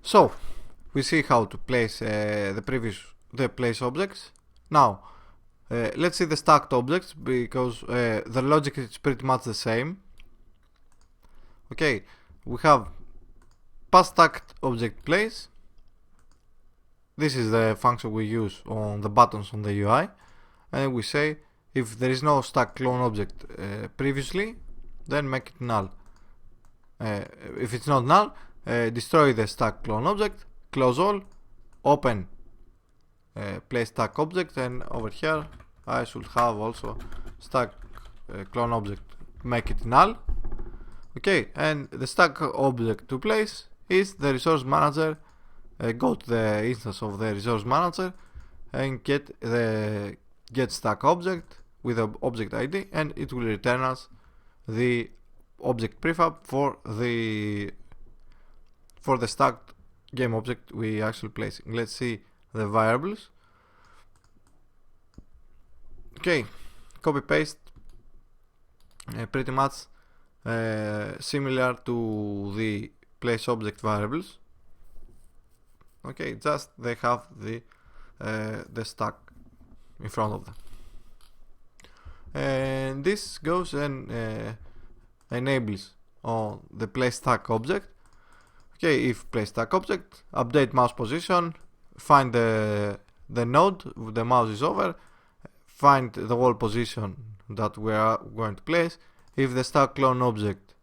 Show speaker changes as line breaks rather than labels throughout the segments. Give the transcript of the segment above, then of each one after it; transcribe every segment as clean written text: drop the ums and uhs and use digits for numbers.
So we see how to place the place objects. Now let's see the stacked objects, because the logic is pretty much the same. Okay, we have past stacked object place. This is the function we use on the buttons on the UI, and we say if there is no stack clone object previously, then make it null. If it's not null, destroy the stack clone object, close all, open place stack object, and over here I should have also stack clone object, make it null. Okay, and the stack object to place is the resource manager. Go to the instance of the resource manager and get the get stack object with the object ID, and it will return us the object prefab for the stacked game object we actually placing. Let's see the variables. Okay, copy paste, pretty much similar to the place object variables. Okay, just they have the stack in front of them, and this goes and enables on the place stack object. Okay, if place stack object, update mouse position, find the node the mouse is over, find the wall position that we are going to place. If the stack clone object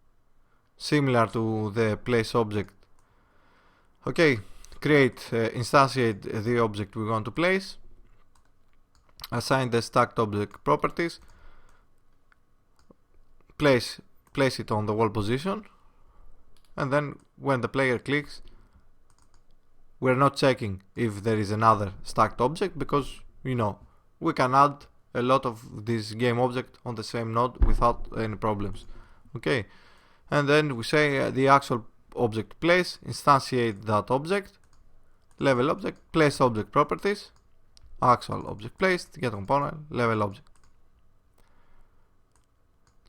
similar to the place object, okay, create instantiate the object we want to place, assign the stacked object properties, place it on the wall position, and then when the player clicks, we're not checking if there is another stacked object, because we can add a lot of this game object on the same node without any problems. Okay, and then we say the actual object place, instantiate that object, level object, place object properties, actual object placed, get component, level object.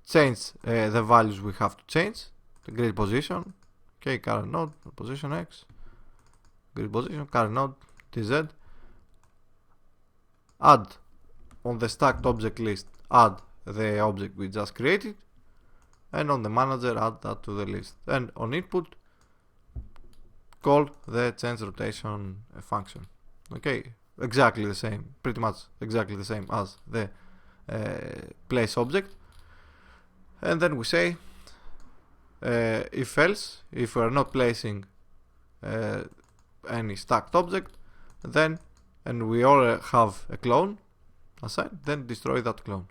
Change the values we have to change, the grid position, okay, current node, position X, grid position, current node, TZ. Add on the stacked object list, add the object we just created, and on the manager add that to the list, and on input call the change rotation function. Okay, exactly the same, pretty much exactly the same as the place object. And then we say if else, if we are not placing any stacked object, then, and we already have a clone assigned, then destroy that clone.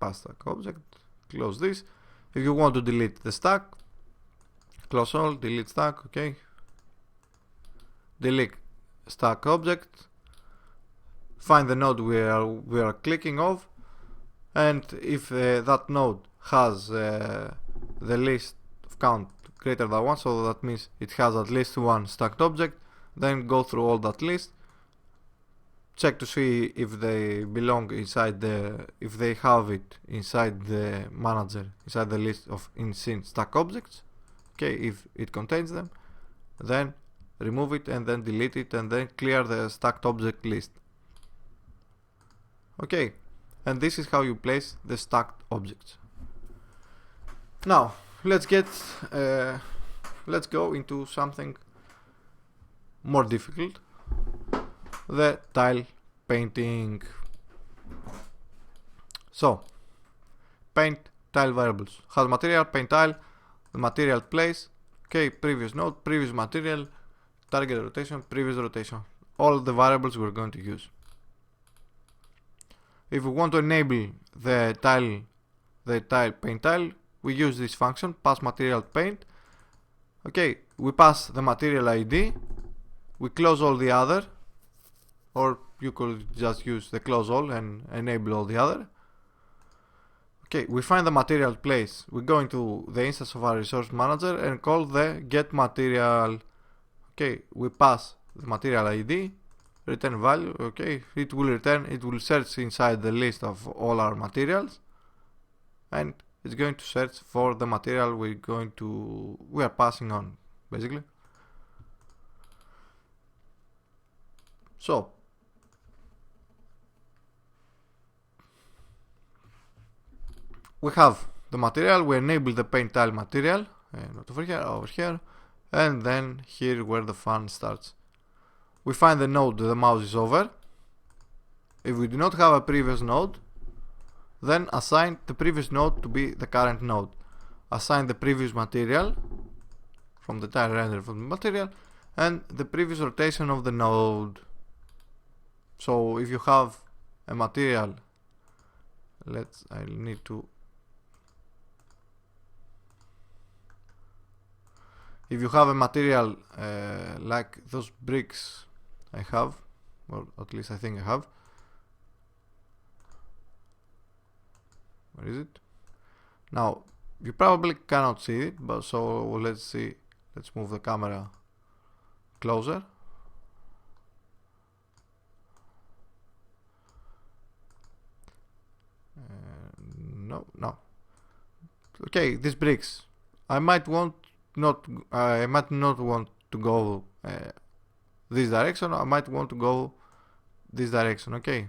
Past stack object, close this. If you want to delete the stack, close all, delete stack, okay. Delete stack object, find the node we are clicking off, and if that node has the list of count greater than 1, so that means it has at least one stacked object, then go through all that list, check to see if they belong inside if they have it inside the manager, inside the list of insane stack objects. Okay, if it contains them, then remove it and then delete it, and then clear the stacked object list. Okay, and this is how you place the stacked objects. Now let's go into something more difficult, the tile painting. So paint tile variables has material, paint tile, the material place, okay, previous node, previous material, target rotation, previous rotation, all the variables we're going to use. If we want to enable the paint tile, we use this function, pass material paint. Okay, we pass the material ID, we close all the other, or you could just use the close all and enable all the other. Okay, we find the material place, we go into the instance of our resource manager and call the get material. Okay, we pass the material ID, return value. Okay, it will search inside the list of all our materials, and it's going to search for the material we are passing on. basically. So we have the material, we enable the paint tile material, not over here, and then here where the fun starts. We find the node the mouse is over. If we do not have a previous node, then assign the previous node to be the current node. Assign the previous material from the tile render from the material and the previous rotation of the node. So if you have a material, I'll need to, if you have a material like those bricks I have, or at least I think I have. Where is it? Now you probably cannot see it, but so let's see. Let's move the camera closer. No. Okay, these bricks. I might not want to go this direction. I might want to go this direction. Okay,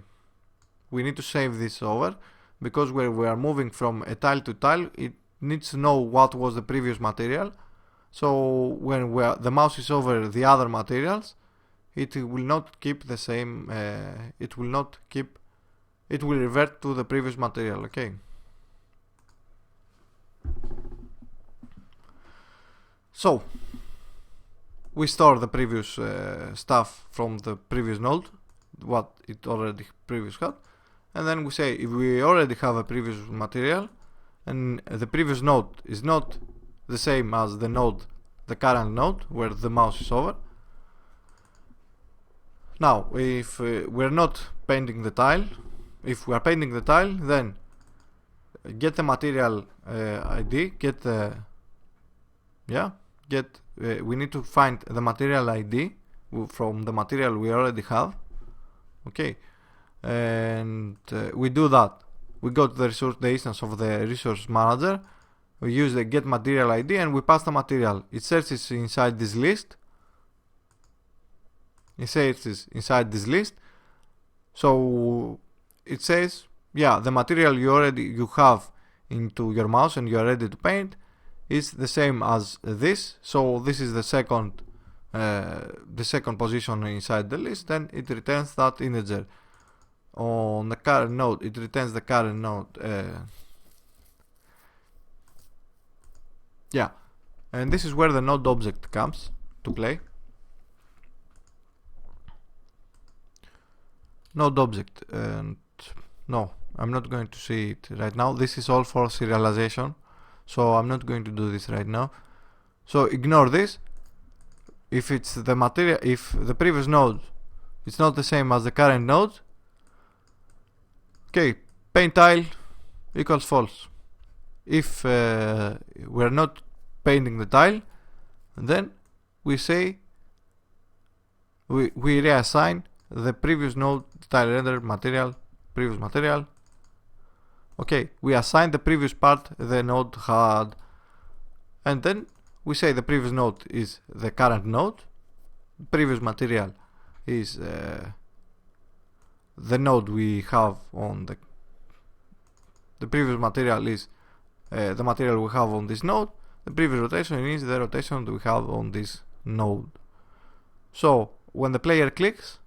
we need to save this over, because where we are moving from a tile to tile, it needs to know what was the previous material. So when the mouse is over the other materials, it will not keep the same. It will revert to the previous material. Okay. So we store the previous stuff from the previous node, what it already previously had, and then we say if we already have a previous material and the previous node is not the same as the current node where the mouse is over. Now if we're not painting the tile, if we are painting the tile, then get the material ID, we need to find the material ID from the material we already have. Okay, and we do that. We go to the instance of the resource manager. We use the get material ID and we pass the material. It searches inside this list. So it says, yeah, the material you have into your mouse and you are ready to paint is the same as this. So this is the second position inside the list, and it returns that integer. On the current node, it returns the current node. And this is where the node object comes to play. Node object, and no, I'm not going to see it right now. This is all for serialization, so I'm not going to do this right now. So ignore this. If it's the material, if the previous node is not the same as the current node, okay, paint tile equals false. If we're not painting the tile, then we say we reassign the previous node tile render material, previous material. Okay, we assign the previous part the node had, and then we say the previous node is the current node, previous material is the node we have on the previous material is the material we have on this node. The previous rotation is the rotation we have on this node. So when the player clicks,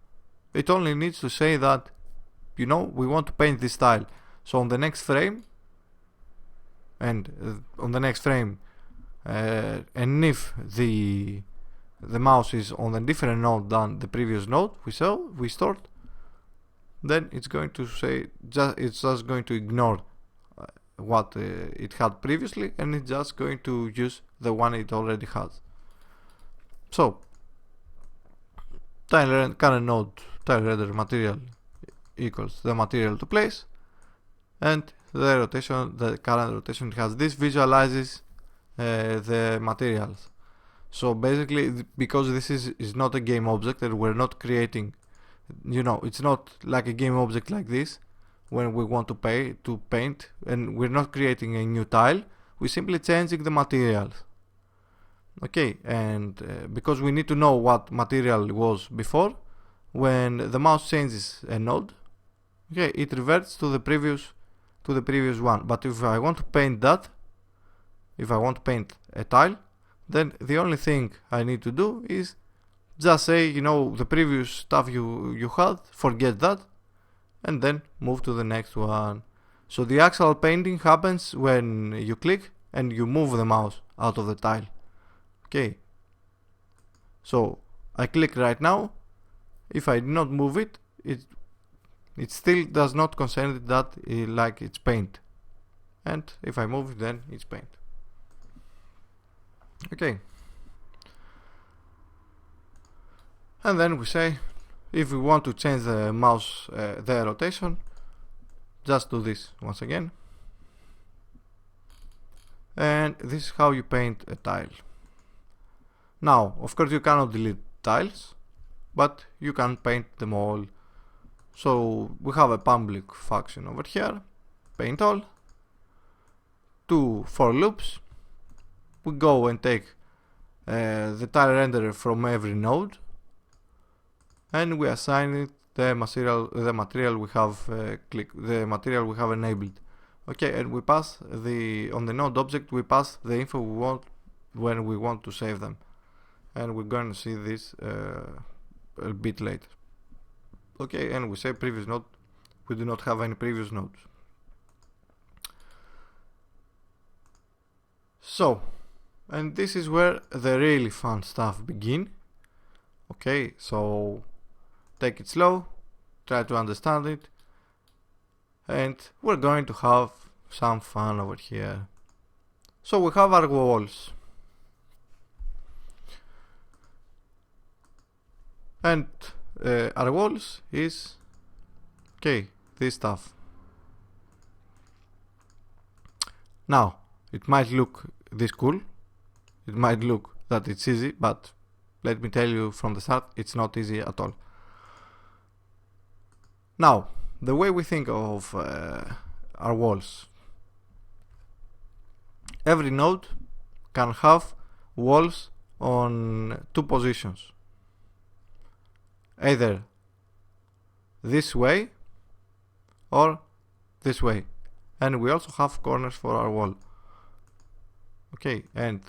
it only needs to say that, we want to paint this tile. So on the next frame, and and if the mouse is on a different node than the previous node we stored, then it's going to say it's just going to ignore what it had previously, and it's just going to use the one it already has. So current node tile render material equals the material to place, and the current rotation it has. This visualizes the materials. So basically, because this is not a game object and we're not creating, it's not like a game object like this when we want to paint, and we're not creating a new tile, we're simply changing the materials. Okay, and because we need to know what material was before, when the mouse changes a node, okay, it reverts to the previous one. But if I want to paint that, if I want to paint a tile, then the only thing I need to do is just say, you know, the previous stuff you had, forget that, and then move to the next one. So the actual painting happens when you click and you move the mouse out of the tile. Okay. So I click right now. If I do not move it, it still does not consider that like it's paint. And if I move it, then it's paint. Okay. And then we say, if we want to change the mouse, the rotation, just do this once again. And this is how you paint a tile. Now, of course, you cannot delete tiles, but you can paint them all. So we have a public function over here, paint all, 2 for loops. We go and take the tile renderer from every node, and we assign it the material we have the material we have enabled. Okay, and we pass on the node object we pass the info we want when we want to save them, and we're going to see this a bit later. Okay, and we say previous node. We do not have any previous nodes. So, and this is where the really fun stuff begin. Okay, so take it slow, try to understand it, and we're going to have some fun over here. So we have our walls, and our walls is, okay, this stuff. Now, it might look this cool, it might look that it's easy, but let me tell you from the start, it's not easy at all. Now, the way we think of our walls, every node can have walls on 2 positions, either this way or this way, and we also have corners for our wall. Okay, and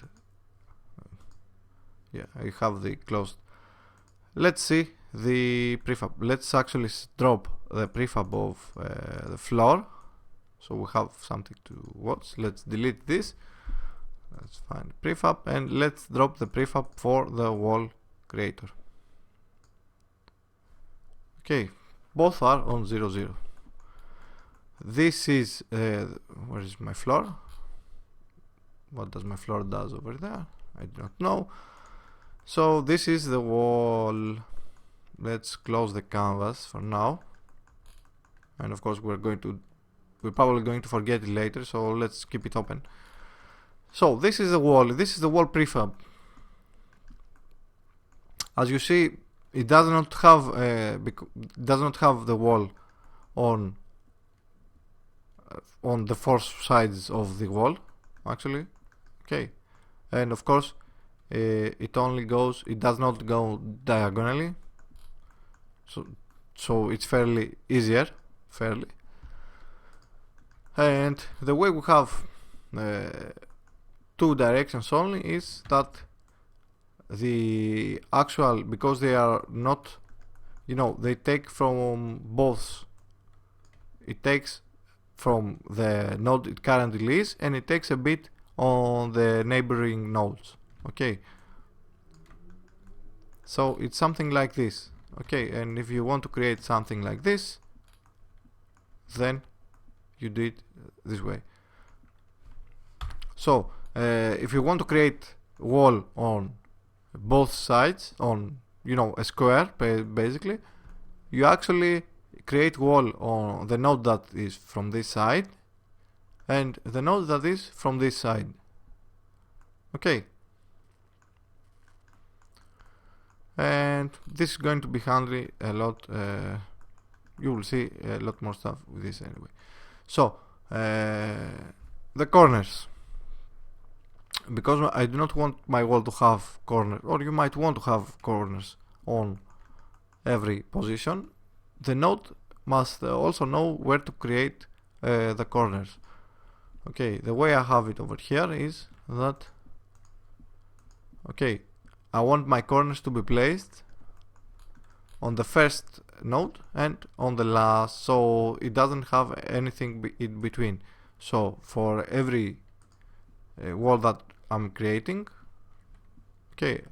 yeah, I have the closed. Let's see the prefab. Let's actually drop the prefab of the floor, so we have something to watch. Let's delete this. Let's find prefab, and let's drop the prefab for the wall creator. Okay, both are on 0, 0. This is where is my floor? What does my floor does over there? I do not know. So this is the wall. Let's close the canvas for now, and of course we're probably going to forget it later, so let's keep it open. So this is the wall. This is the wall prefab. As you see, it does not have the wall on the 4 sides of the wall, actually. Okay, and of course it does not go diagonally, so it's fairly easier, and the way we have 2 directions only is that the actual, because they are not, they take from both. It takes from the node it currently is, and it takes a bit on the neighboring nodes. Okay, so it's something like this. Okay, and if you want to create something like this, then you do it this way. So if you want to create wall on both sides, on a square basically, you actually create wall on the node that is from this side and the node that is from this side. Okay, and this is going to be handy a lot. You will see a lot more stuff with this anyway. So the corners, because I do not want my wall to have corners, or you might want to have corners on every position, the node must also know where to create the corners. Okay, the way I have it over here is that, okay, I want my corners to be placed on the first node and on the last, so it doesn't have anything in between. So for every wall that I'm creating, okay,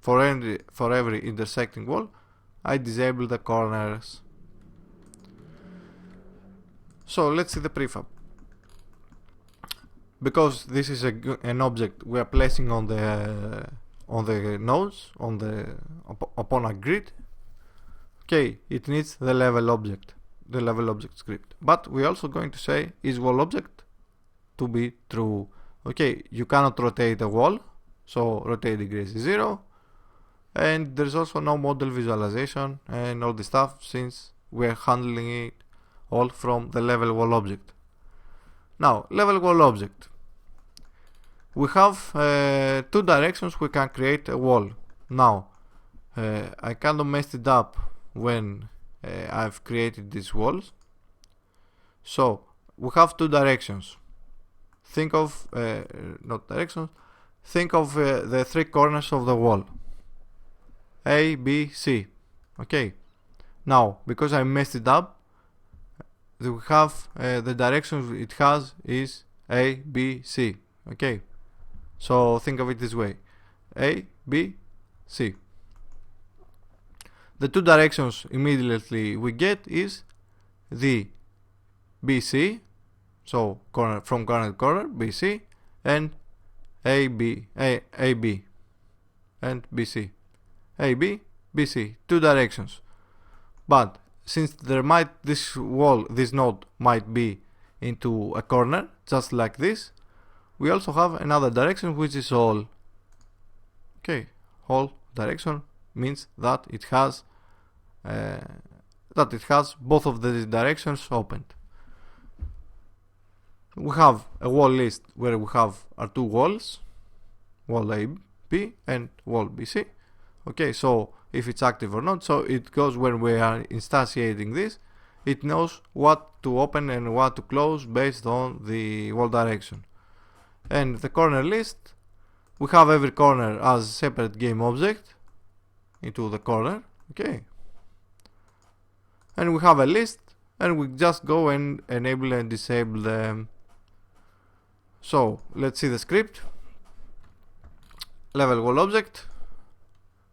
for every intersecting wall, I disable the corners. So let's see the prefab. Because this is an object we are placing on the nodes upon a grid. Okay, it needs the level object script. But we're also going to say is wall object to be true. Okay, you cannot rotate a wall, so rotate degrees is 0, and there's also no model visualization and all this stuff, since we're handling it all from the level wall object. Now, level wall object. We have 2 directions we can create a wall. Now, I kind of messed it up when I've created these walls. So, we have 2 directions. Think of, not directions, think of the 3 corners of the wall. A, B, C. Okay. Now, because I messed it up, we have the direction it has is A, B, C. Okay. So think of it this way: A, B, C. The 2 directions immediately we get is the BC, so corner from corner to corner, BC, and AB and BC. AB, BC, 2 directions. But since this node might be into a corner, just like this, we also have another direction, which is all. Okay, all direction means that it has both of the directions opened. We have a wall list where we have our 2 walls, wall A, B and wall BC. Okay, so if it's active or not, so it goes when we are instantiating this, it knows what to open and what to close based on the wall direction. And the corner list, we have every corner as a separate game object into the corner. Okay, and we have a list, and we just go and enable and disable them. So let's see the script. Level wall object.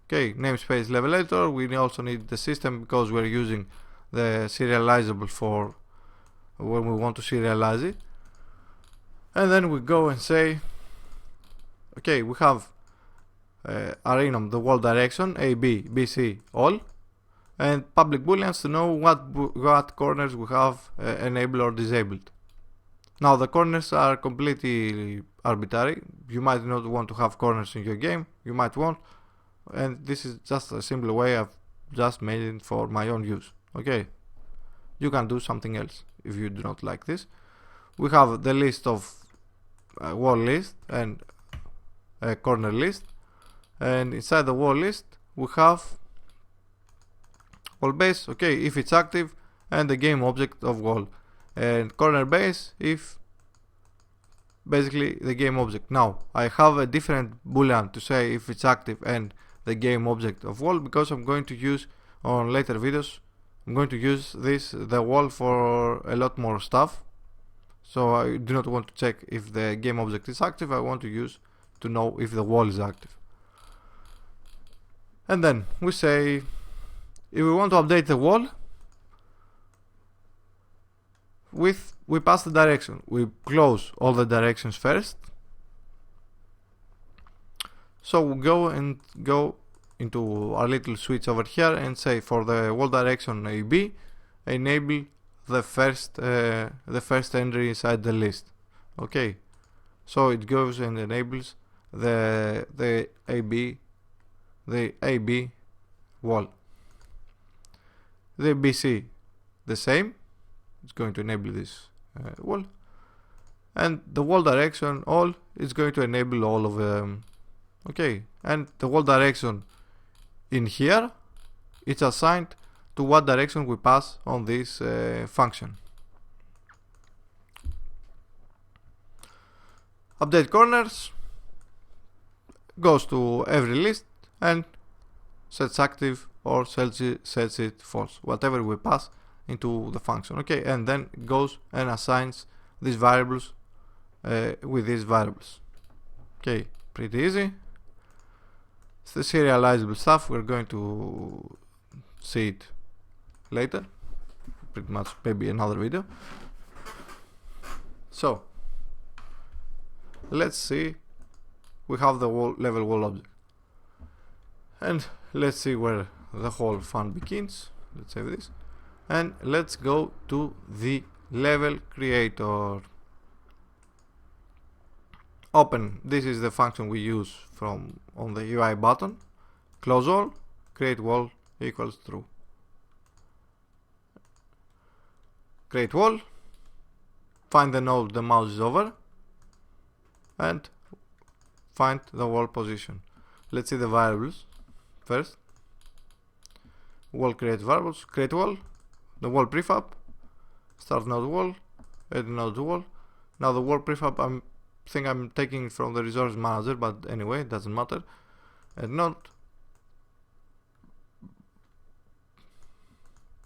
Okay, namespace level editor. We also need the system because we're using the serializable for when we want to serialize it. And then we go and say, okay, we have enum the wall direction A, B, B, C, all, and public booleans to know what corners we have enabled or disabled. Now the corners are completely arbitrary. You might not want to have corners in your game, you might want, and this is just a simple way I've just made it for my own use. Okay, you can do something else if you do not like this. We have the list of wall list and a corner list, and inside the wall list we have wall base, okay, if it's active, and the game object of wall, and corner base if basically the game object. Now I have a different boolean to say if it's active and the game object of wall, because I'm going to use on later videos, I'm going to use the wall for a lot more stuff. So I do not want to check if the game object is active, I want to know if the wall is active. And then we say, if we want to update the wall, we pass the direction. We close all the directions first. So we go into our little switch over here and say for the wall direction AB, enable the first entry inside the list. Okay, so it goes and enables the AB wall. The BC the same, it's going to enable this wall, and the wall direction all it's going to enable all of them. Okay, and the wall direction in here, it's assigned to what direction we pass on this function. Update corners goes to every list and sets active or sets it false, whatever we pass into the function. Okay, and then it goes and assigns these variables with these variables. Okay, pretty easy. It's the serializable stuff. We're going to see it later, pretty much, maybe another video. So let's see, we have the level wall object, and let's see where the whole fun begins. Let's save this and let's go to the level creator. Open, this is the function we use from on the UI button. Close all, create wall equals true. Create wall, find the node the mouse is over, and find the wall position. Let's see the variables first. Wall create variables, create wall, the wall prefab, start node wall, add node wall. Now the wall prefab, I think I'm taking from the resource manager, but anyway, it doesn't matter. Add node.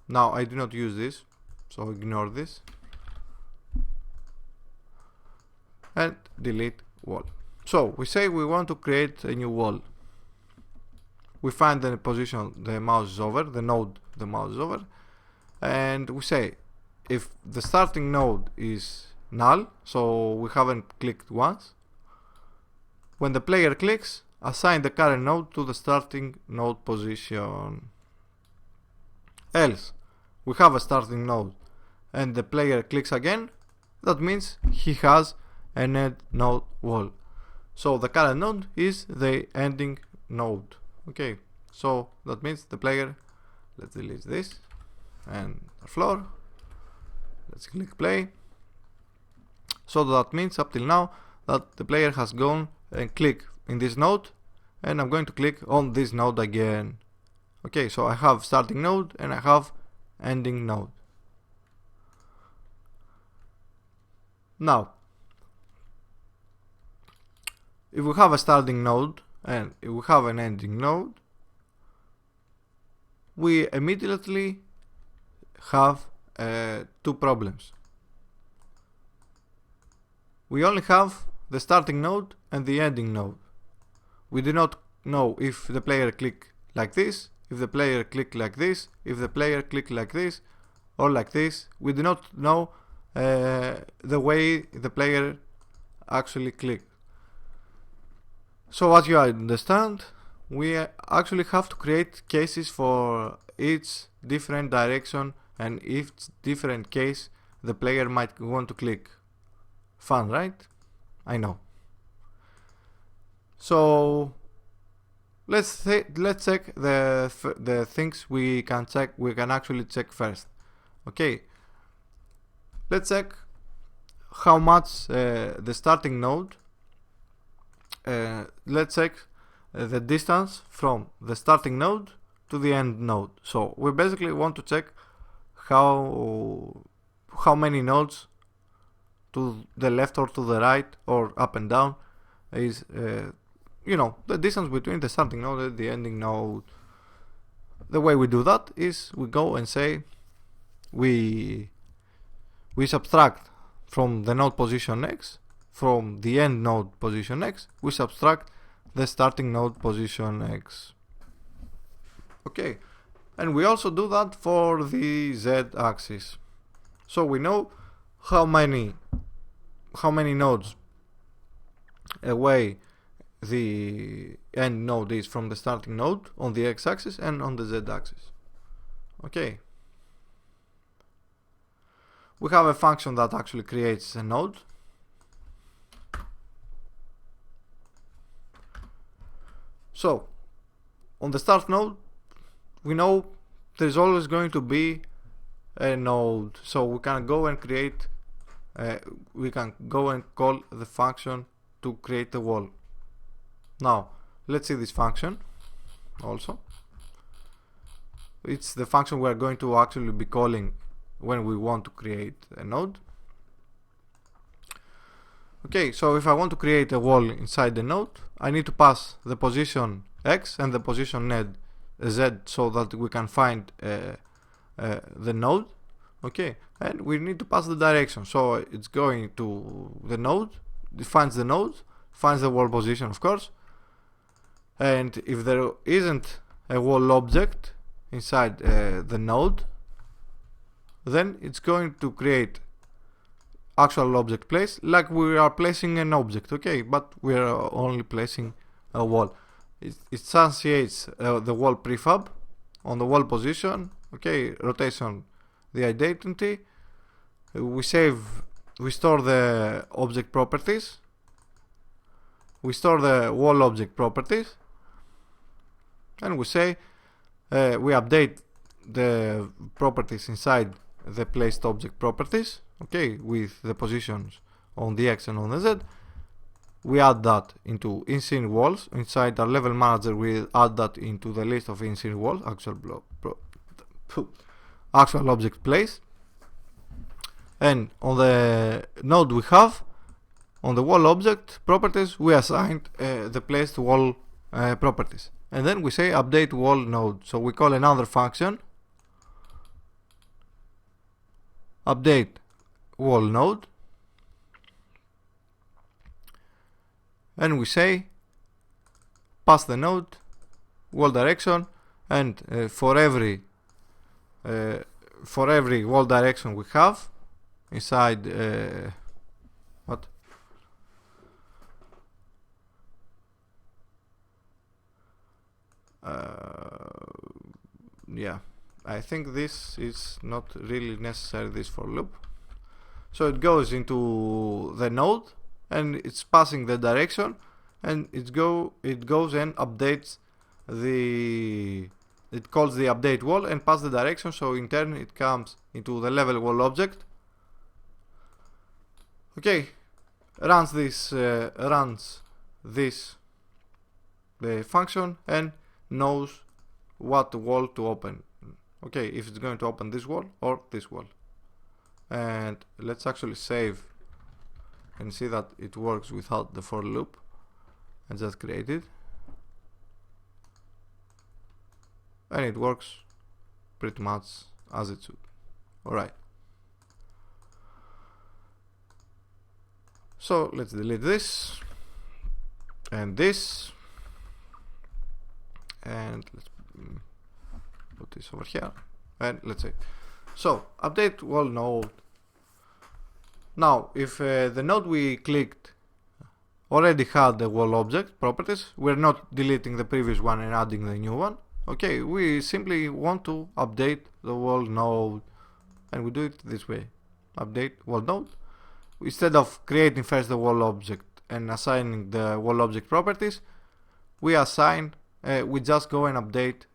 Now I do not use this, so ignore this and delete wall. So we say we want to create a new wall. We find the position the mouse is over, the node the mouse is over, and we say if the starting node is null, so we haven't clicked once, when the player clicks, assign the current node to the starting node position. Else we have a starting node and the player clicks again, that means he has an end node wall. So the current node is the ending node. Okay, so that means the player, let's delete this and the floor, let's click play. So that means up till now that the player has gone and clicked in this node, and I'm going to click on this node again. Okay, so I have starting node and I have ending node. Now if we have a starting node and if we have an ending node, we immediately have two problems. We only have the starting node and the ending node. We do not know if the player click like this, if the player click like this, if the player click like this or like this. We do not know the way the player actually clicked. So as you understand, we actually have to create cases for each different direction and each different case the player might want to click. Fun, right? I know. So let's check the things we can check. We can actually check first. Okay, let's check how much the starting node. Let's check the distance from the starting node to the end node. So we basically want to check how many nodes to the left or to the right or up and down is the distance between the starting node and the ending node. The way we do that is we go and say we subtract from the node position x, from the end node position x, we subtract the starting node position x. Okay, and we also do that for the z-axis. So we know how many nodes away the end node is from the starting node on the x-axis and on the z-axis. Okay, we have a function that actually creates a node. So on the start node, we know there's always going to be a node, so we can go and create we can go and call the function to create the wall. Now let's see this function also. It's the function we are going to actually be calling when we want to create a node. Okay, so if I want to create a wall inside the node, I need to pass the position x and the position z so that we can find the node. Okay, and we need to pass the direction, so it's going to the node, it finds the node, finds the wall position, of course, and if there isn't a wall object inside the node, then it's going to create actual object place like we are placing an object. Okay, but we are only placing a wall. It instantiates the wall prefab on the wall position. Okay, rotation, the identity, we store the object properties, we store the wall object properties, and we say we update the properties inside the placed object properties, okay, with the positions on the x and on the z. We add that into in-scene walls. Inside our level manager, we add that into the list of in-scene walls, actual object place. And on the node we have, on the wall object properties, we assigned the placed wall properties. And then we say update wall node. So we call another function, update wall node, and we say pass the node wall direction, and for every wall direction we have inside yeah, I think this is not really necessary, this for loop. So it goes into the node and it's passing the direction, and it goes and updates it calls the update wall and pass the direction, so in turn it comes into the level wall object. Okay, runs this the function and knows what wall to open. Okay, if it's going to open this wall or this wall. And let's actually save and see that it works without the for loop I just created, and it works pretty much as it should. Alright, so let's delete this and this, and let's put this over here, and let's say so update wall node. Now if the node we clicked already had the wall object properties, we're not deleting the previous one and adding the new one. Okay, we simply want to update the wall node, and we do it this way: update wall node. Instead of creating first the wall object and assigning the wall object properties, we just go and update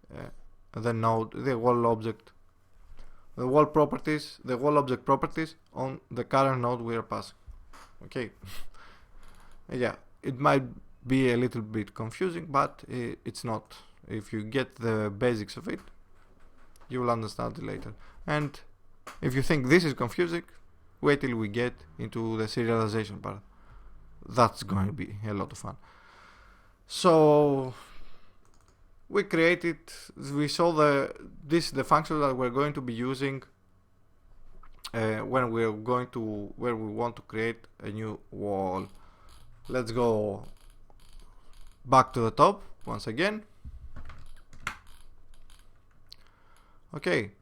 the node, the wall object, the wall properties, the wall object properties on the current node we are passing. Okay. Yeah, it might be a little bit confusing, but it's not. If you get the basics of it, you will understand it later. And if you think this is confusing, wait till we get into the serialization part. That's going to be a lot of fun. So we saw this is the function that we're going to be using when we want to create a new wall. Let's go back to the top once again. Okay,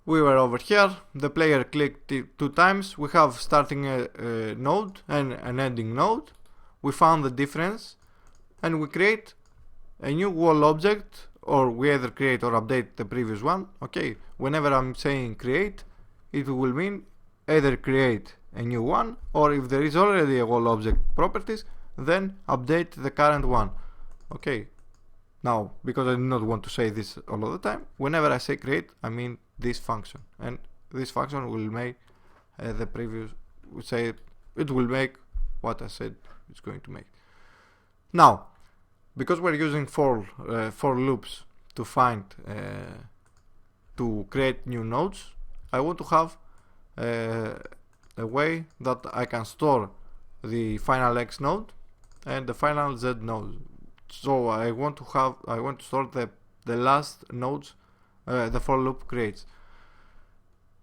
we were over here, the player clicked it 2 times, we have starting a node and an ending node, we found the difference, and we create a new wall object, or we either create or update the previous one. Okay, whenever I'm saying create, it will mean either create a new one, or if there is already a wall object properties, then update the current one. Okay, now because I do not want to say this all of the time, whenever I say create, I mean this function, and this function will make the previous, it will make what I said it's going to make. Now, because we're using for loops to find to create new nodes, I want to have a way that I can store the final X node and the final Z node. So I want to store the last nodes the for loop creates,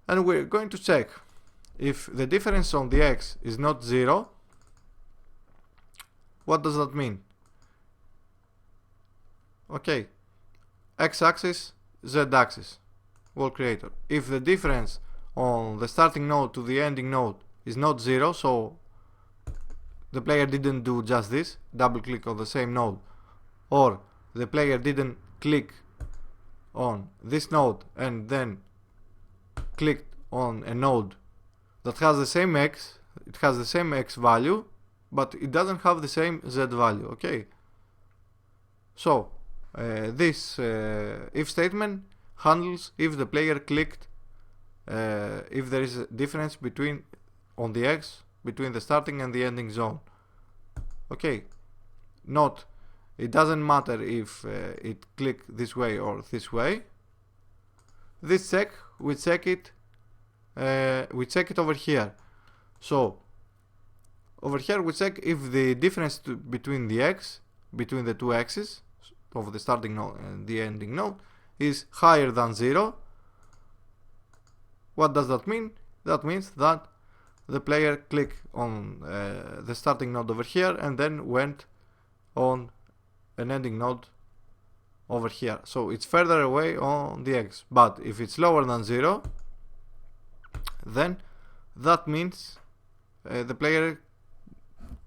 and we're going to check if the difference on the X is not 0. What does that mean? Okay, X-axis, Z-axis, wall creator. If the difference on the starting node to the ending node is not 0, so the player didn't do just this, double click on the same node, or the player didn't click on this node and then clicked on a node that has the same X, it has the same X value, but it doesn't have the same Z value. Okay, so this if statement handles if the player clicked, if there is a difference between on the X between the starting and the ending zone. Okay, not, it doesn't matter if it clicked this way or this way. This check, we check it over here. So over here we check if the difference between the X, between the two X's of the starting node and the ending node is higher than 0. What does that mean? That means that the player clicked on the starting node over here and then went on an ending node over here, so it's further away on the X. But if it's lower than 0, then that means the player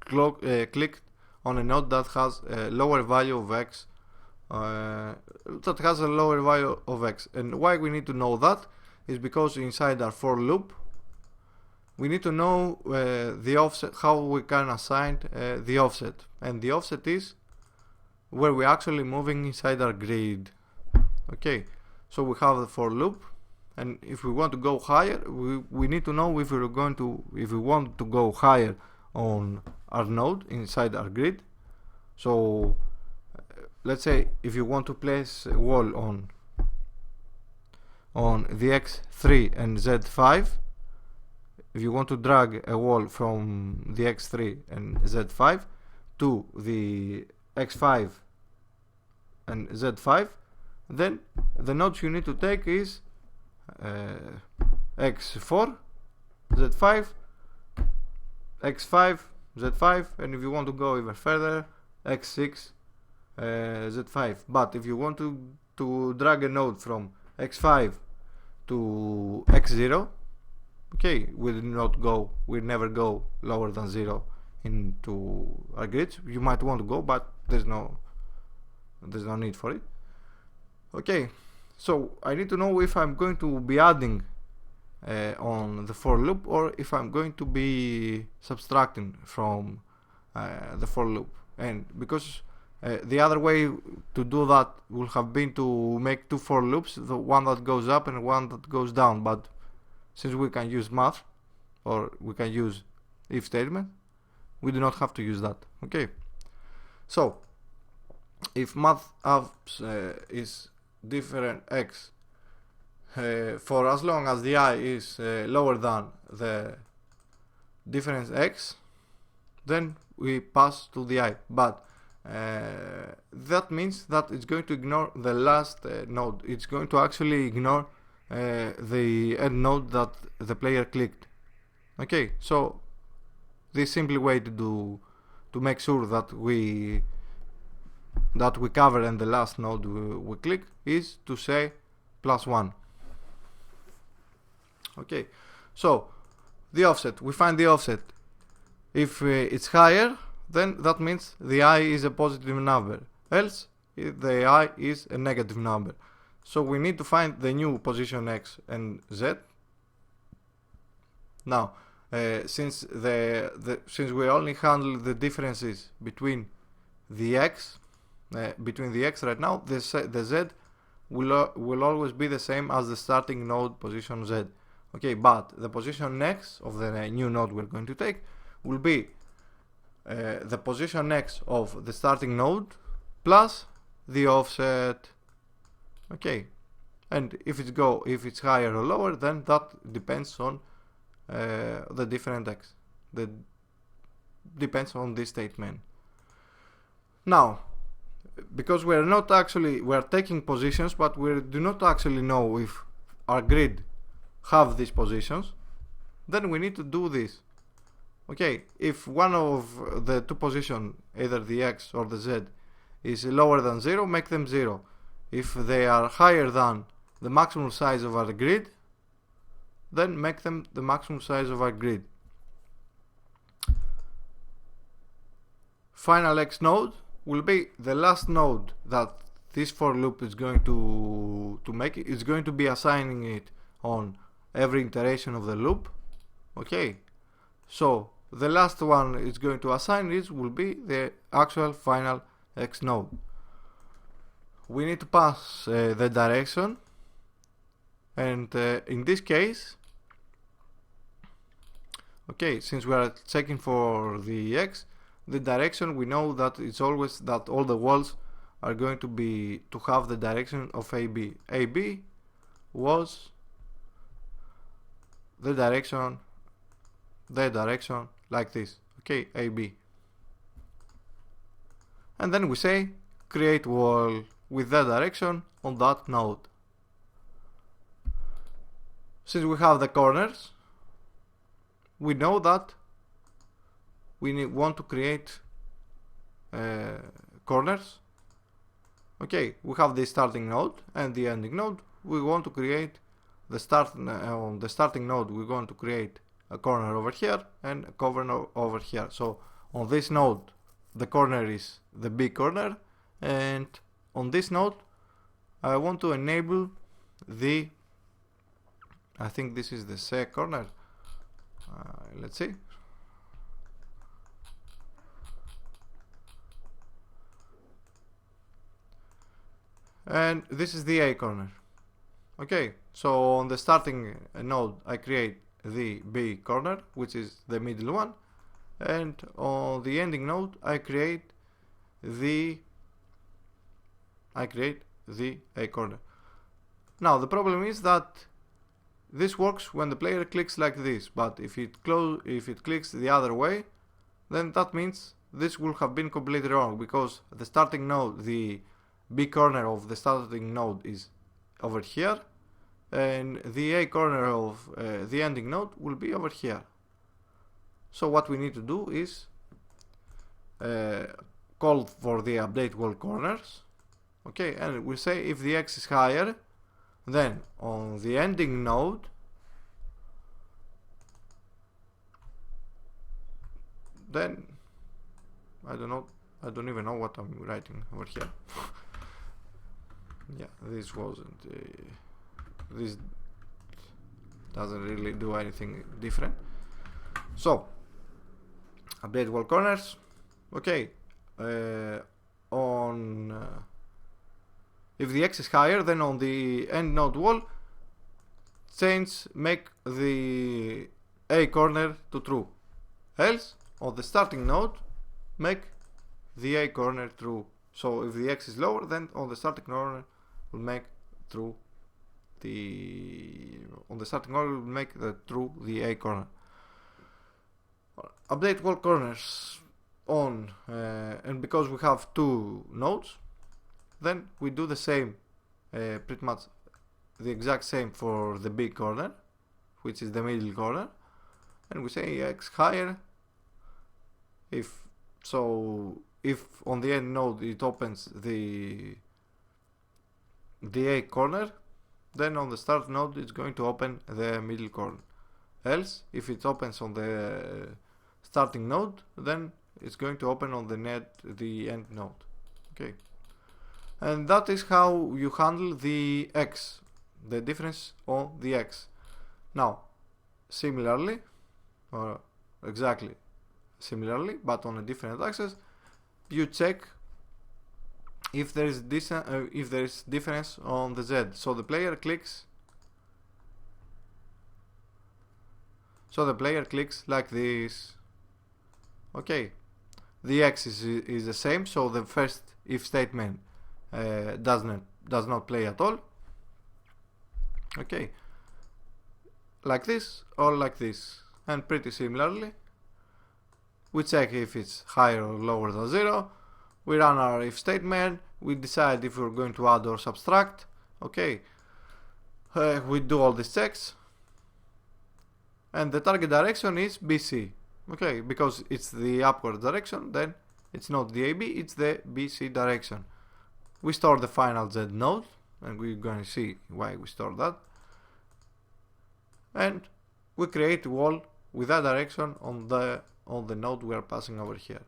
clicked on a node that has a lower value of X, And why we need to know that is because inside our for loop we need to know the offset, how we can assign the offset, and the offset is where we're actually moving inside our grid. Okay, so we have the for loop, and if we want to go higher, we need to know if we want to go higher on our node inside our grid. So let's say if you want to place a wall on the X3 and Z5, if you want to drag a wall from the X3 and Z5 to the X5 and Z5, then the nodes you need to take is X4, Z5, X5, Z5, and if you want to go even further, X6, Z5. But if you want to drag a node from X5 to X0, okay, we'll never go lower than 0 into our grids. You might want to go, but there's no need for it. Okay, so I need to know if I'm going to be adding on the for loop or if I'm going to be subtracting from the for loop. And because the other way to do that would have been to make two for loops, the one that goes up and one that goes down, but since we can use math or we can use if statement, we do not have to use that. Okay, so if math apps is different x for as long as the I is lower than the difference x, then we pass to the I. But that means that it's going to ignore the last node. It's going to actually ignore the end node that the player clicked. Okay, so the simple way to make sure that we cover and the last node we click is to say +1. Okay, so the offset, we find the offset. If it's higher, then that means the I is a positive number, else the I is a negative number. So we need to find the new position x and z. Now since we only handle the differences between the x right now, the z will always be the same as the starting node position z. Okay, but the position x of the new node we're going to take will be the position x of the starting node plus the offset. Okay, and if it's higher or lower, then that depends on the different x. That depends on this statement. Now, because we're taking positions, but we do not actually know if our grid have these positions, then we need to do this. Okay, if one of the two positions, either the x or the z, is lower than 0, make them 0. If they are higher than the maximum size of our grid, then make them the maximum size of our grid. Final x node will be the last node that this for loop is going to make. It's going to be assigning it on every iteration of the loop. Okay, so the last one it's going to assign it will be the actual final x node. We need to pass the direction, and in this case, okay, since we are checking for the x, the direction, we know that it's always that all the walls are going to have the direction of AB. AB was the direction like this. Okay, AB. And then we say create wall with that direction on that node. Since we have the corners, we know that we want to create corners. Okay, we have the starting node and the ending node. We want to create on the starting node, we're going to create a corner over here and a corner over here. So on this node, the corner is the big corner, and on this node, I want to enable I think this is the C corner. Let's see. And this is the A corner. Okay, so on the starting node I create the B corner, which is the middle one, and on the ending node I create the A corner. Now the problem is that this works when the player clicks like this, but if it clicks the other way, then that means this will have been completely wrong, because the starting node, the B corner of the starting node is over here, and the A corner of the ending node will be over here. So what we need to do is call for the update wall corners. Okay, and we say if the x is higher, then on the ending node, then I don't even know what I'm writing over here. Yeah, this doesn't really do anything different. So update wall corners. Okay, if the x is higher, then on the end node wall, make the A corner to true. Else, on the starting node, make the A corner true. So if the x is lower, then on the starting corner will make true the A corner. Update wall corners on, and because we have two nodes, then we do the same, pretty much the exact same for the big corner, which is the middle corner, and we say x higher. If on the end node it opens the A corner, then on the start node it's going to open the middle corner. Else, if it opens on the starting node, then it's going to open on the end node. Okay, and that is how you handle the x, the difference on the x. Now, similarly, or exactly similarly, but on a different axis, you check if there is difference on the z. So the player clicks like this. Okay, the x is the same, so the first if statement does not play at all. Okay, like this or like this. And pretty similarly, we check if it's higher or lower than 0. We run our if statement. We decide if we're going to add or subtract. Okay, we do all these checks. And the target direction is BC. Okay, because it's the upward direction, then it's not the AB, it's the BC direction. We store the final Z node, and we're going to see why we store that. And we create a wall with that direction on the node we are passing over here.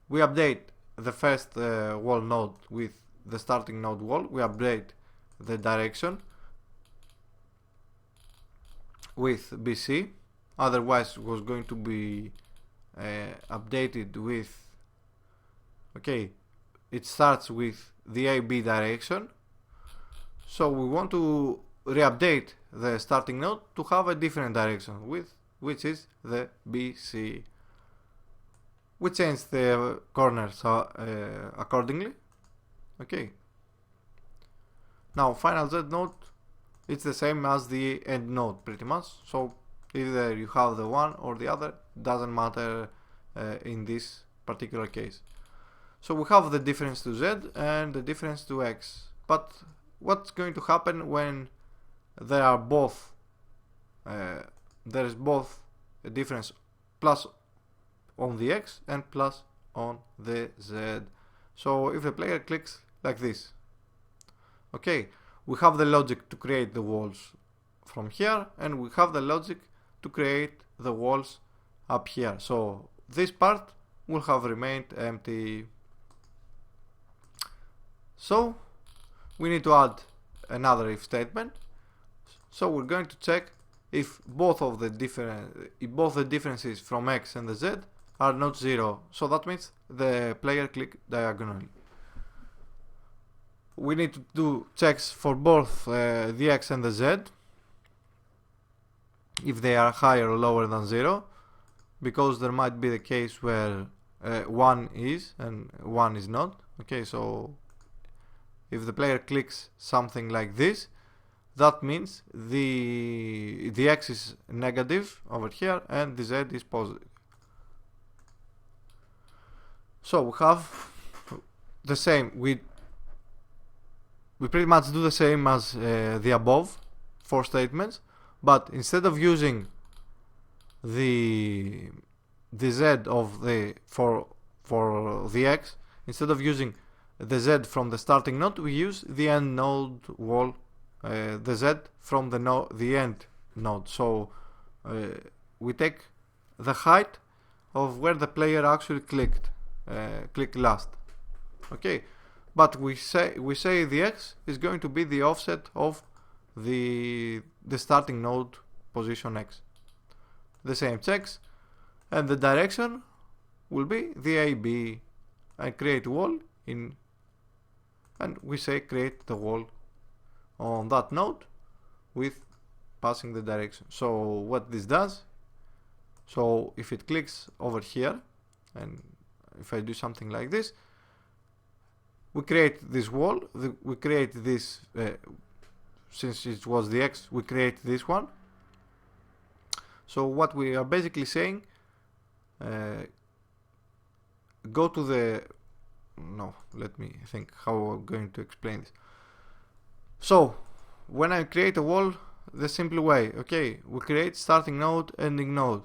We update the first wall node with the starting node wall. We update the direction with BC, otherwise it was going to be updated with, okay, it starts with the AB direction, so we want to re-update the starting node to have a different direction, which is the BC. We change the corners accordingly. Okay, now final Z node, it's the same as the end node pretty much, so either you have the one or the other, doesn't matter in this particular case. So we have the difference to Z and the difference to X, but what's going to happen when there are both there is both a difference plus on the X and plus on the Z? So if the player clicks like this, okay, we have the logic to create the walls from here, and we have the logic to create the walls up here. So this part will have remained empty. So we need to add another if statement. So we're going to check if both the differences from X and the Z are not 0. So that means the player click diagonally. We need to do checks for both the X and the Z, if they are higher or lower than 0, because there might be the case where 1 is and 1 is not. Okay, so if the player clicks something like this, that means the X is negative over here and the Z is positive. So we have the same, we pretty much do the same as the above 4 statements, but instead of using the Z of the for the X, instead of using the Z from the starting node, we use the end node wall, the Z from the end node. So we take the height of where the player actually clicked last. Okay, but we say the X is going to be the offset of the starting node position X. The same checks, and the direction will be the AB. I create wall in, and we say create the wall on that node with passing the direction. So what this does, so if it clicks over here, and if I do something like this, we create this wall, we create this, since it was the X, we create this one. So what we are basically saying, go to the, no, let me think how I'm going to explain this. So when I create a wall the simple way, okay, we create starting node, ending node.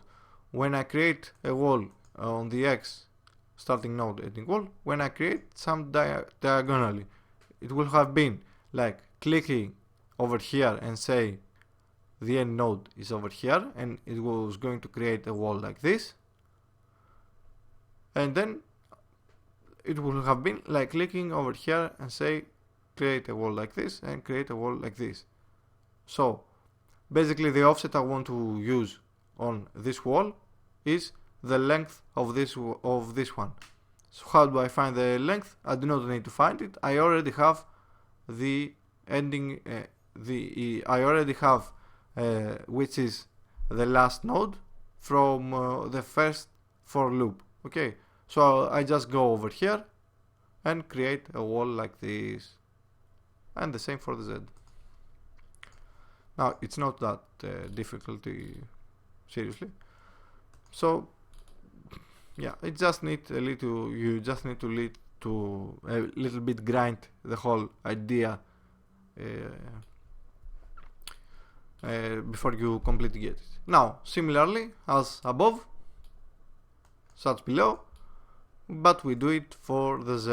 When I create a wall on the X, starting node, ending wall, when I create some diagonally, it will have been like clicking over here and say the end node is over here, and it was going to create a wall like this, and then it will have been like clicking over here and say create a wall like this and create a wall like this. So basically the offset I want to use on this wall is the length of this one. So how do I find the length? I do not need to find it. I already have the ending, I already have which is the last node, from the first for loop. Okay, so I just go over here and create a wall like this, and the same for the Z. Now it's not that difficult, seriously. So yeah, it just need a little. You just need to a little bit grind the whole idea before you completely get it. Now, similarly as above, such below, but we do it for the Z.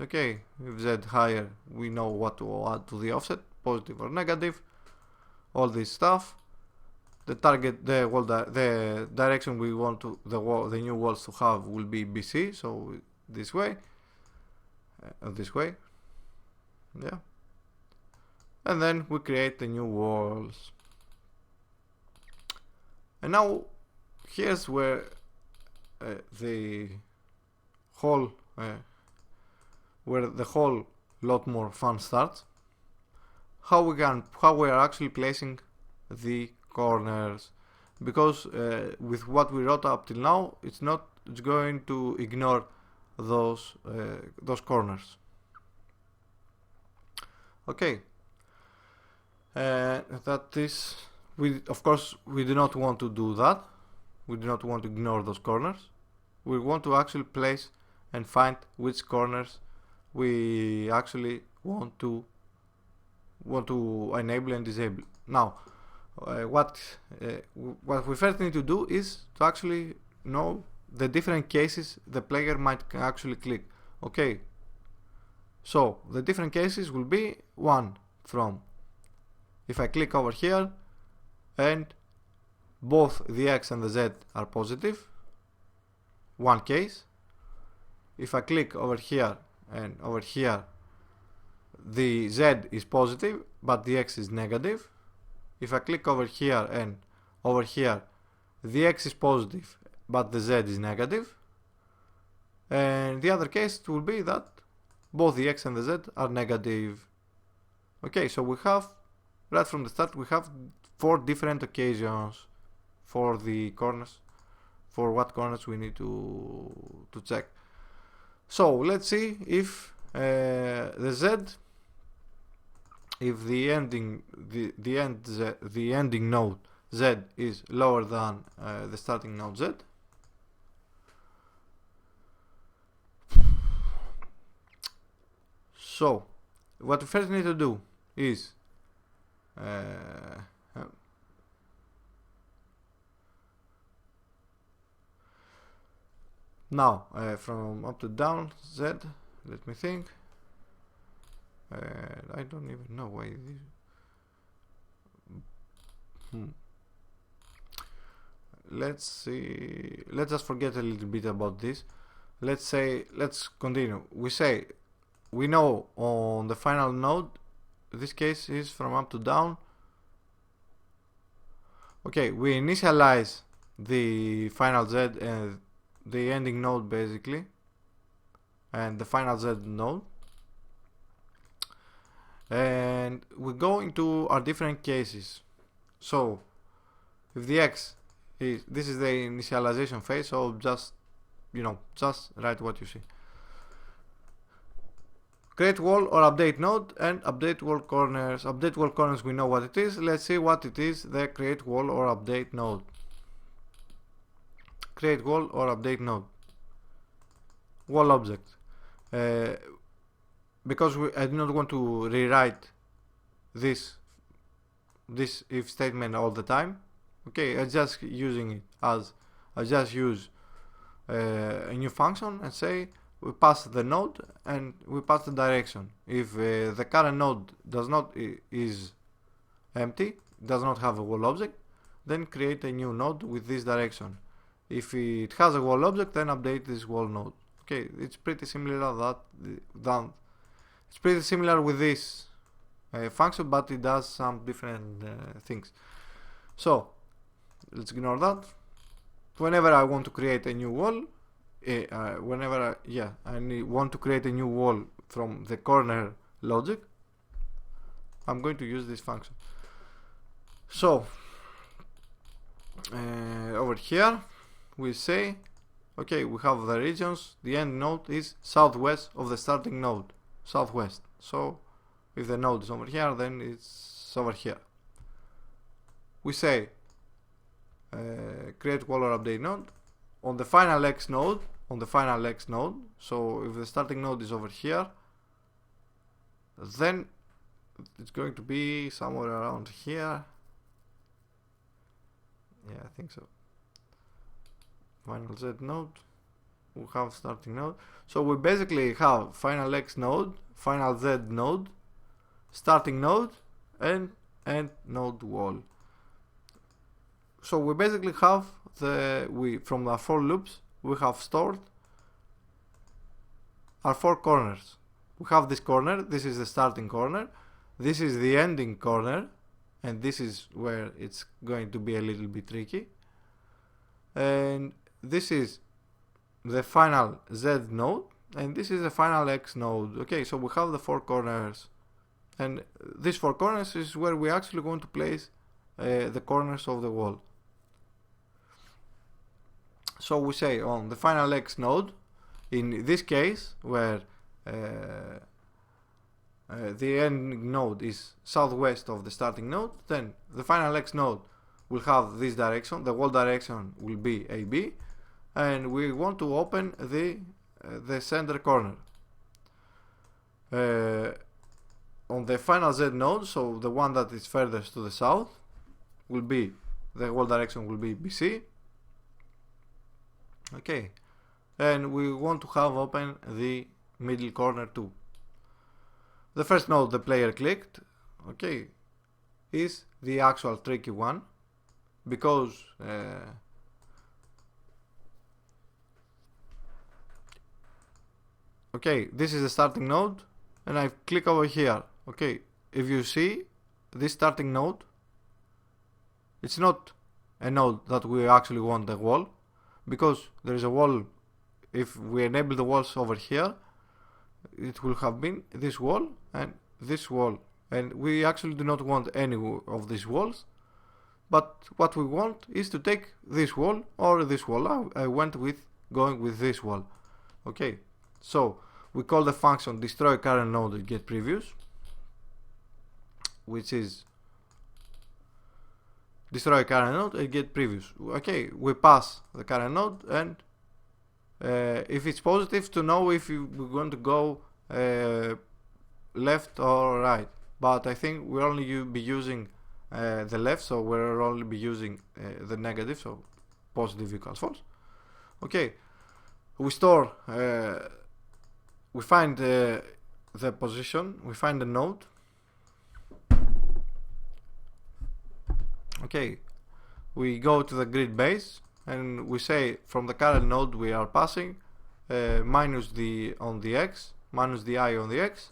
Okay, if Z higher, we know what to add to the offset, positive or negative, all this stuff. The target, the direction we want to the new walls to have will be BC, so this way, yeah. And then we create the new walls. And now here's where the whole lot more fun starts. How we are actually placing the corners, because with what we wrote up till now, it's going to ignore those corners. Okay, that is, of course we do not want to do that. We do not want to ignore those corners. We want to actually place and find which corners we actually want to enable and disable. Now, what we first need to do is to actually know the different cases the player might actually click. Okay, so the different cases will be one from if I click over here and both the X and the Z are positive, one case. If I click over here and over here, the Z is positive but the X is negative. If I click over here and over here, the X is positive but the Z is negative. And the other case will be that both the X and the Z are negative. Okay, so we have, right from the start, we have 4 different occasions for the corners, for what corners we need to check. So let's see if the Z, if the ending node Z is lower than the starting node Z. So what we first need to do is now from up to down Z, let me think. I don't even know why this. Let's see. Let's just forget a little bit about this. Let's continue. We know on the final node, this case is from up to down. Okay, we initialize the final Z and the ending node basically, and the final Z node. And we go into our different cases. So if the X is, this is the initialization phase, so just write what you see. Create wall or update node and update wall corners. Update wall corners, we know what it is. Let's see what it is, the create wall or update node. Create wall or update node. Wall object. Because I do not want to rewrite this if statement all the time. Okay, I'm just using it as I just use a new function and say we pass the node and we pass the direction. If the current node is empty, does not have a wall object, then create a new node with this direction. If it has a wall object, then update this wall node. Okay, it's pretty similar it's pretty similar with this function, but it does some different things. So let's ignore that. Whenever I want to create a new wall, I want to create a new wall from the corner logic, I'm going to use this function. So over here we say, okay, we have the regions, the end node is southwest of the starting node, southwest. So if the node is over here, then it's over here. We say create wall or update node on the final X node, so if the starting node is over here, then it's going to be somewhere around here. Yeah, I think so. Final Z node, we have starting node. So we basically have final X node, final Z node, starting node, and end node wall. So we basically have from our for loops we have stored our four corners. We have this corner, this is the starting corner, this is the ending corner, and this is where it's going to be a little bit tricky. And this is the final Z node, and this is the final X node. Okay, so we have the four corners, and these four corners is where we actually going to place the corners of the wall. So we say on the final X node, in this case where the end node is southwest of the starting node, then the final X node will have this direction, the wall direction will be AB, and we want to open the center corner. On the final Z node, so the one that is furthest to the south, will be the wall direction will be BC. Okay, and we want to have open the middle corner too. The first node the player clicked, okay, is the actual tricky one, because okay, this is the starting node, and I click over here. Okay, if you see this starting node, it's not a node that we actually want the wall, because there is a wall. If we enable the walls over here, it will have been this wall and this wall, and we actually do not want any of these walls, but what we want is to take this wall or this wall. I went with going with this wall. Okay, so we call the function destroy current node and get previous, which is destroy current node and get previous. Okay, we pass the current node, and if it's positive, to know if we're going to go left or right, but I think we'll only be using the left, so we'll only be using the negative, so positive equals false. Okay, we store, we find the position, we find the node. Okay, we go to the grid base, and we say from the current node we are passing minus the on the X, minus the I on the X,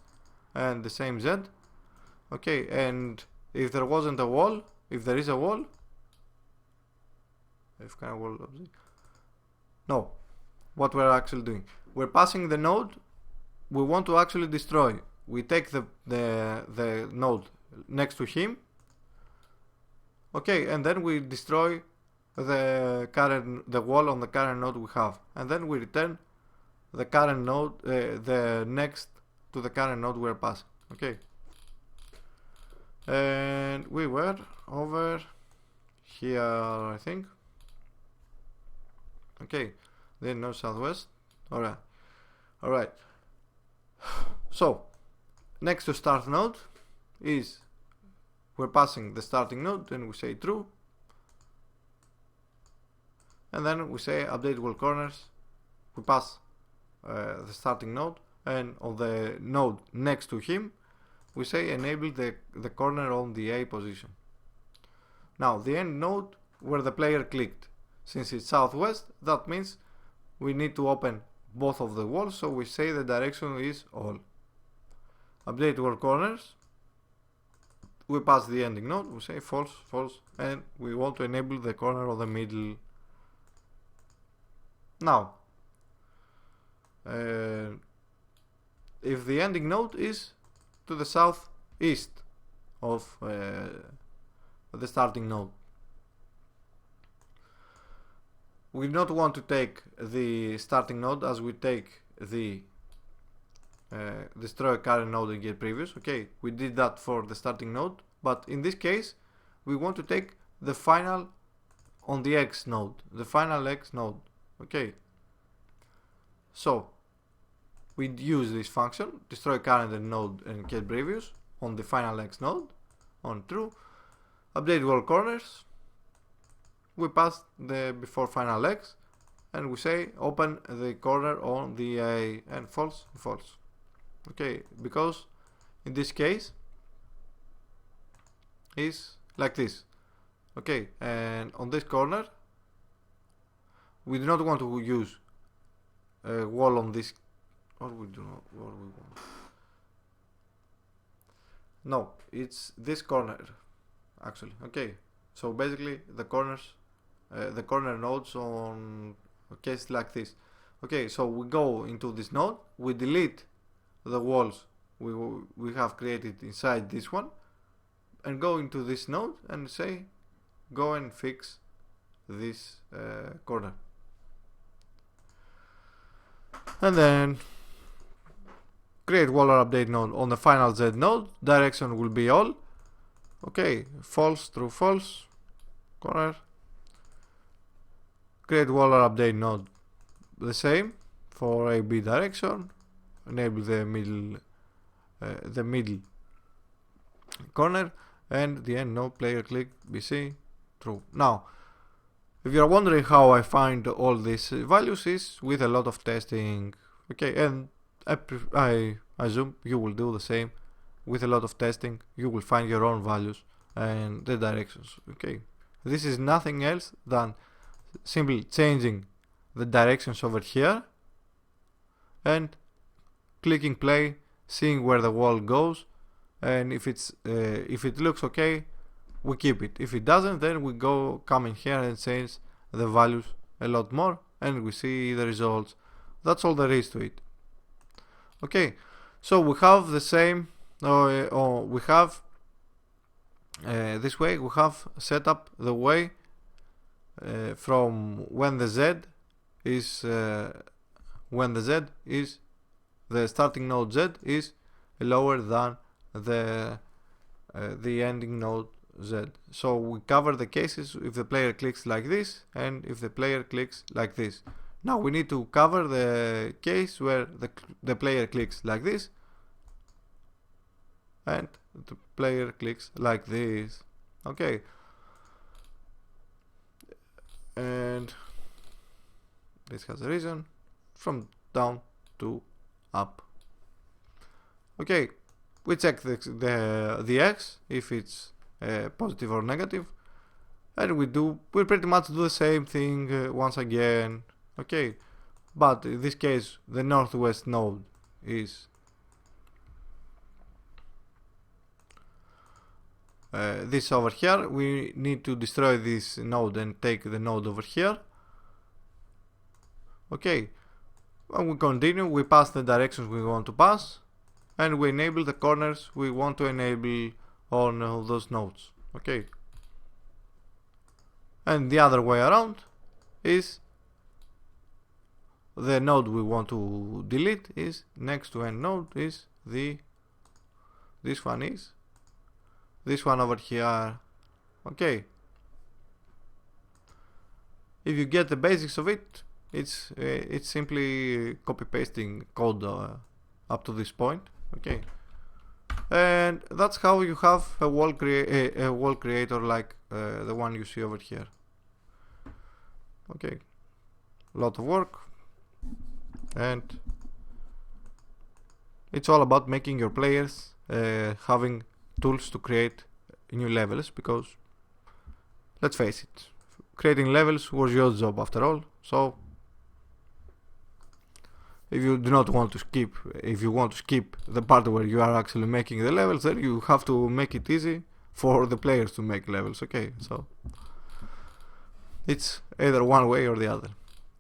and the same Z. Okay, and if there wasn't a wall, if there is a wall, if kind of wall, no, what we're actually doing, we're passing the node we want to actually destroy. We take the node next to him. Okay, and then we destroy the wall on the current node we have, and then we return the current node, the next to the current node we're passing. Okay, and we were over here, I think. Okay, then no southwest. All right. So next to start node is we're passing the starting node, and we say true, and then we say update wall corners. We pass the starting node, and on the node next to him we say enable the corner on the A position. Now the end node where the player clicked, since it's southwest, that means we need to open both of the walls, so we say the direction is all. Update wall corners, we pass the ending node, we say false, false, and we want to enable the corner of the middle. Now if the ending node is to the southeast of the starting node, we don't want to take the starting node as we take the destroy current node and get previous. Okay, we did that for the starting node, but in this case we want to take the final on the X node, the final X node. Okay, so we use this function destroy current node and get previous on the final X node on true. Update wall corners, we pass the before final X and we say open the corner on the A and false, false. Okay, because in this case is like this. Okay, and on this corner we do not want to use a wall on this, or we do not, what we want. No, it's this corner actually. Okay, so basically the corners, the corner nodes on a case like this. Okay, so we go into this node, we delete the walls we have created inside this one, and go into this node and say go and fix this corner, and then create waller update node on the final Z node. Direction will be all. Okay, false, true, false, corner. Create waller update node the same for AB direction. Enable the middle corner, and the end node player click BC true. Now, if you are wondering how I find all these values, is with a lot of testing. Okay, and I assume you will do the same. With a lot of testing, you will find your own values and the directions. Okay, this is nothing else than simply changing the directions over here and clicking play, seeing where the wall goes, and if it looks okay, we keep it. If it doesn't, then we come in here and change the values a lot more, and we see the results. That's all there is to it. Okay, so we have the same, we have this way we have set up the way from when the Z is the starting node Z is lower than the ending node Z. So we cover the cases if the player clicks like this and if the player clicks like this. Now we need to cover the case where the player clicks like this and the player clicks like this. Okay, and this has a reason from down to up. Okay, we check the X if it's positive or negative, and we pretty much do the same thing once again. Okay, but in this case the northwest node is this over here. We need to destroy this node and take the node over here. Okay, when we continue, we pass the directions we want to pass, and we enable the corners we want to enable on those nodes. Okay, and the other way around is the node we want to delete is next to end node is this one over here. Okay, if you get the basics of it, it's simply copy pasting code up to this point. Okay, and that's how you have a wall creator like the one you see over here. Okay, a lot of work, and it's all about making your players having tools to create new levels, because let's face it, creating levels was your job after all. So if you do not want to skip, if you want to skip the part where you are actually making the levels, then you have to make it easy for the players to make levels. Okay, so it's either one way or the other.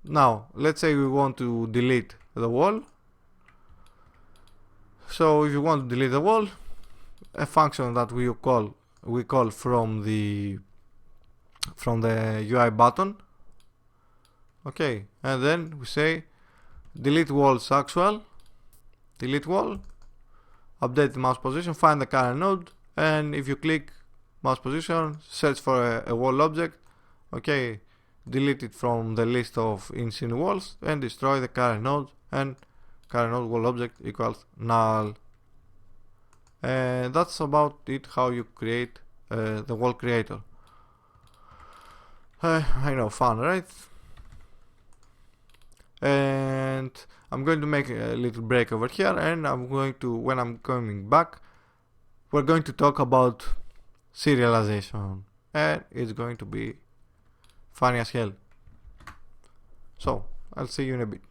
Now let's say we want to delete the wall. So if you want to delete the wall, a function that we call from the UI button Okay, and then we say delete walls actual, delete wall, update the mouse position, find the current node, and if you click mouse position, search for a wall object, okay, delete it from the list of in-scene walls and destroy the current node, and current node wall object equals null. And that's about it, how you create the wall creator. I know, fun, right? And I'm going to make a little break over here, and when I'm coming back, we're going to talk about serialization, and it's going to be funny as hell. So I'll see you in a bit.